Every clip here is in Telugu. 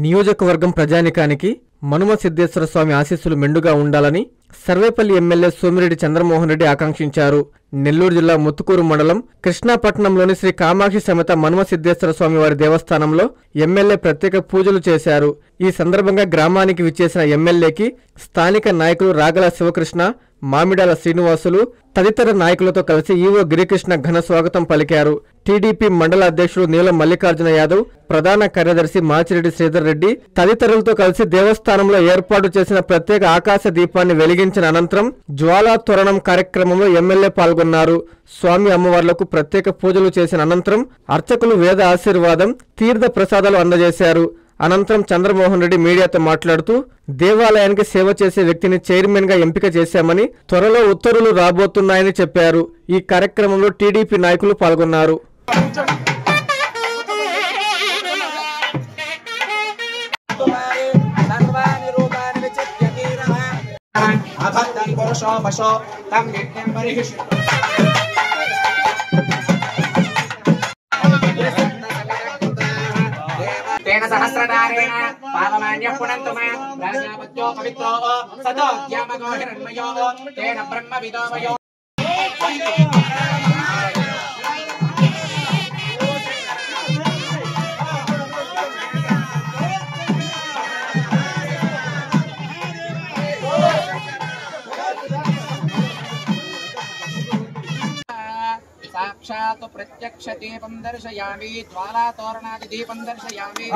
నియోజకవర్గం ప్రజానికానికి మనుమ సిద్ధేశ్వర స్వామి ఆశీస్సులు మెండుగా ఉండాలని సర్వేపల్లి ఎమ్మెల్యే సోమిరెడ్డి చంద్రమోహన్ రెడ్డి ఆకాంక్షించారు. నెల్లూరు జిల్లా ముత్తుకూరు మండలం కృష్ణాపట్నంలోని శ్రీ కామాక్షి సమేత మనుమ సిద్ధేశ్వర స్వామి వారి దేవస్థానంలో ఎమ్మెల్యే ప్రత్యేక పూజలు చేశారు. ఈ సందర్భంగా గ్రామానికి విచ్చేసిన ఎమ్మెల్యేకి స్థానిక నాయకులు రాగల శివకృష్ణ, మామిడాల శ్రీనివాసులు తదితర నాయకులతో కలిసి ఈవో గిరికృష్ణ ఘన స్వాగతం పలికారు. టీడీపీ మండల అధ్యక్షుడు నీలం మల్లికార్జున యాదవ్, ప్రధాన కార్యదర్శి మాచిరెడ్డి శ్రీధర్ రెడ్డి తదితరులతో కలిసి దేవస్థానంలో ఏర్పాటు చేసిన ప్రత్యేక ఆకాశ దీపాన్ని వెలిగించిన అనంతరం జ్వాలా తోరణం కార్యక్రమంలో ఎమ్మెల్యే పాల్గొన్నారు. స్వామి అమ్మవార్లకు ప్రత్యేక పూజలు చేసిన అనంతరం అర్చకులు వేద ఆశీర్వాదం, తీర్థ ప్రసాదాలు అందజేశారు. అనంతరం చంద్రమోహన్ రెడ్డి మీడియాతో మాట్లాడుతూ దేవాలయానికి సేవ చేసే వ్యక్తిని చైర్మన్ గా ఎంపిక చేశామని, త్వరలో ఉత్తర్వులు రాబోతున్నాయని చెప్పారు. ఈ కార్యక్రమంలో టీడీపీ నాయకులు పాల్గొన్నారు. सहस्रधारेण पावमान्यः पुनन्तु मे राजापत्यो पवित्रो सतो ज्ञामको हिरण्मयो तेन ब्रह्मविदो वयो साक्षात् प्रत्यक्ष दीपं दर्शयामि, ज्वाला तोरणादि दीपं दर्शयामि।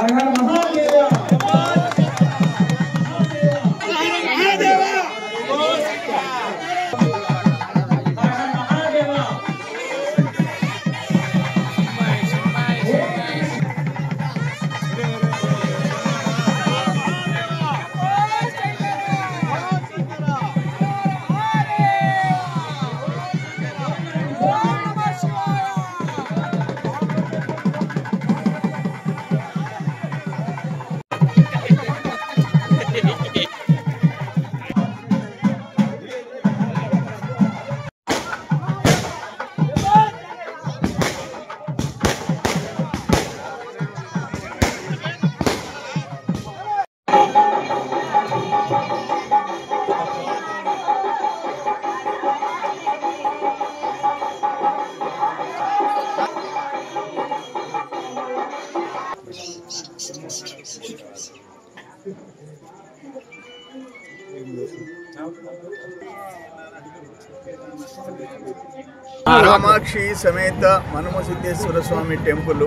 కామాక్షి సమేత మనుమ సిద్ధేశ్వర స్వామి టెంపుల్,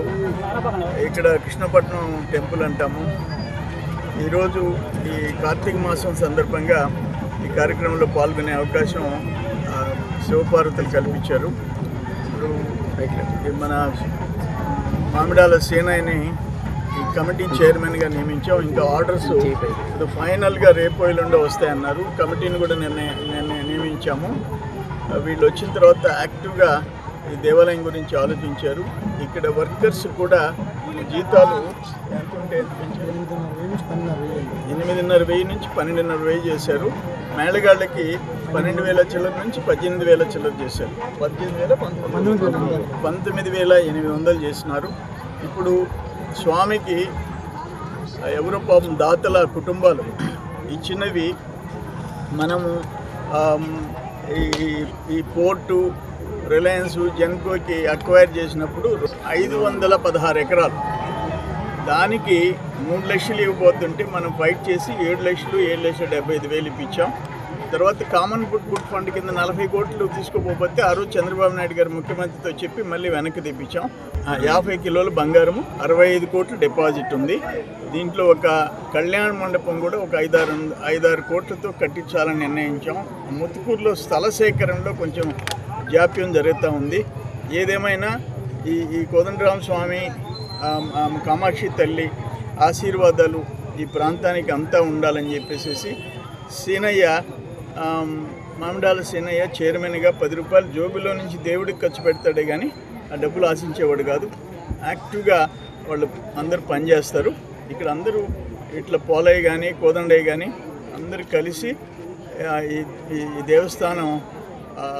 ఇక్కడ కృష్ణపట్నం టెంపుల్ అంటాము. ఈరోజు ఈ కార్తీక మాసం సందర్భంగా ఈ కార్యక్రమంలో పాల్గొనే అవకాశం శివపార్వతులు కల్పించారు. ఇప్పుడు మన మామిడాల సేనని ఈ కమిటీ చైర్మన్గా నియమించాం. ఇంకా ఆర్డర్స్ ఫైనల్గా రేపు ఎల్లుండో వస్తాయన్నారు. కమిటీని కూడా నియమించాము. వీళ్ళు వచ్చిన తర్వాత యాక్టివ్గా ఈ దేవాలయం గురించి ఆలోచించారు. ఇక్కడ వర్కర్స్ కూడా జీతాలు ఎంతుంటే 8,500 నుంచి 12,500 చేశారు. మేళగాళ్ళకి 12,000 చిల్లర నుంచి 18,000 చిల్లర చేశారు. 19,800 చేసినారు. ఇప్పుడు స్వామికి ఎవరో పాపం దాతల కుటుంబాలు ఇచ్చినవి మనము ఈ పోర్టు రిలయన్స్ జెన్కోకి అక్వైర్ చేసినప్పుడు 516 ఎకరాలు, దానికి 3 లక్షలు ఇవ్వబోతుంటే మనం ఫైట్ చేసి 7,70,000 ఇప్పించాం. తర్వాత కామన్ గుడ్ ఫండ్ కింద 40 కోట్లు తీసుకోకపోతే ఆ రోజు చంద్రబాబు నాయుడు గారు ముఖ్యమంత్రితో చెప్పి మళ్ళీ వెనక్కి తెప్పించాం. 50 కిలోల బంగారము, 65 కోట్లు డిపాజిట్ ఉంది. దీంట్లో ఒక కళ్యాణ మండపం కూడా ఒక 5-6 కోట్లతో కట్టించాలని నిర్ణయించాం. ముత్తుకూరులో స్థల సేకరణలో కొంచెం జాప్యం జరుగుతూ ఉంది. ఏదేమైనా ఈ కోదండరామ స్వామి, కామాక్షి తల్లి ఆశీర్వాదాలు ఈ ప్రాంతానికి అంతా ఉండాలని చెప్పేసి సీనయ్య, మామిడాల సీనయ్య చైర్మన్గా 10 రూపాయలు జోబులో నుంచి దేవుడికి ఖర్చు పెడతాడే కానీ ఆ డబ్బులు ఆశించేవాడు కాదు. యాక్టివ్గా వాళ్ళు అందరూ పనిచేస్తారు. ఇక్కడ అందరూ ఇట్లా పోలయ్య కానీ కోదండయ్య కానీ అందరూ కలిసి ఈ దేవస్థానం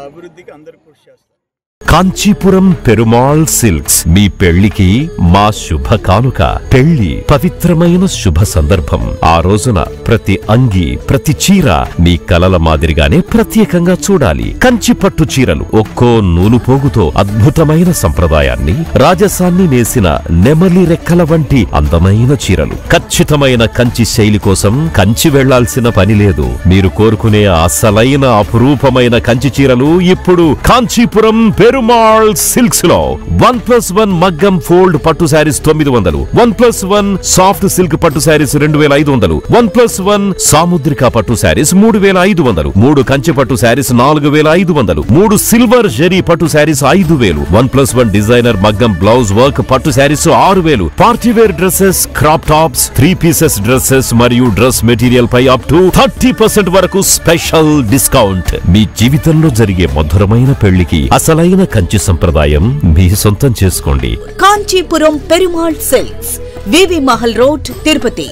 అభివృద్ధికి అందరూ కృషి చేస్తారు. కాంచీపురం పెరుమాళ్ సిల్క్స్ మీ పెళ్లికి మా శుభ కానుక. పెళ్లి పవిత్రమైన శుభ సందర్భం. ఆ రోజున ప్రతి అంగి, ప్రతి చీర మీ కలల మాదిరిగానే ప్రత్యేకంగా చూడాలి. కంచి పట్టు చీరలు ఒక్కో నూలు పోగుతో అద్భుతమైన సంప్రదాయాన్ని, రాజసాన్ని నేసిన నెమలి రెక్కల వంటి అందమైన చీరలు. ఖచ్చితమైన కంచి శైలి కోసం కంచి వెళ్లాల్సిన పని లేదు. మీరు కోరుకునే అసలైన అపురూపమైన కంచి చీరలు ఇప్పుడు కాంచీపురం పెరుమాళ్ సిల్క్స్ లో 1+1 మగ్గం ఫోల్డ్ పట్టు శారీస్ 900, 1+1 సాఫ్ట్ సిల్క్ పట్టు శారీస్ 2500, 1+1 సాముద్రిక పట్టు శారీస్ 3500, 3 కంచి పట్టు శారీస్ 4500, 3 సిల్వర్ జరీ పట్టు శారీస్ 5000, 1+1 డిజైనర్ మగ్గం బ్లౌజ్ వర్క్ పట్టు saris 6000, partywear dresses, crop tops, 3 pieces dresses మరియు డ్రెస్ మెటీరియల్ పై అప్ టు 30% వరకు స్పెషల్ డిస్కౌంట్. మీ జీవితంలో జరిగే మధురమైన పెళ్లికి అసలైన కంచి సంప్రదాయం మీ సొంతం చేసుకోండి. కాంచీపురం పెరుమాళ్ సిల్క్స్, వివి మహల్ రోడ్, తిరుపతి.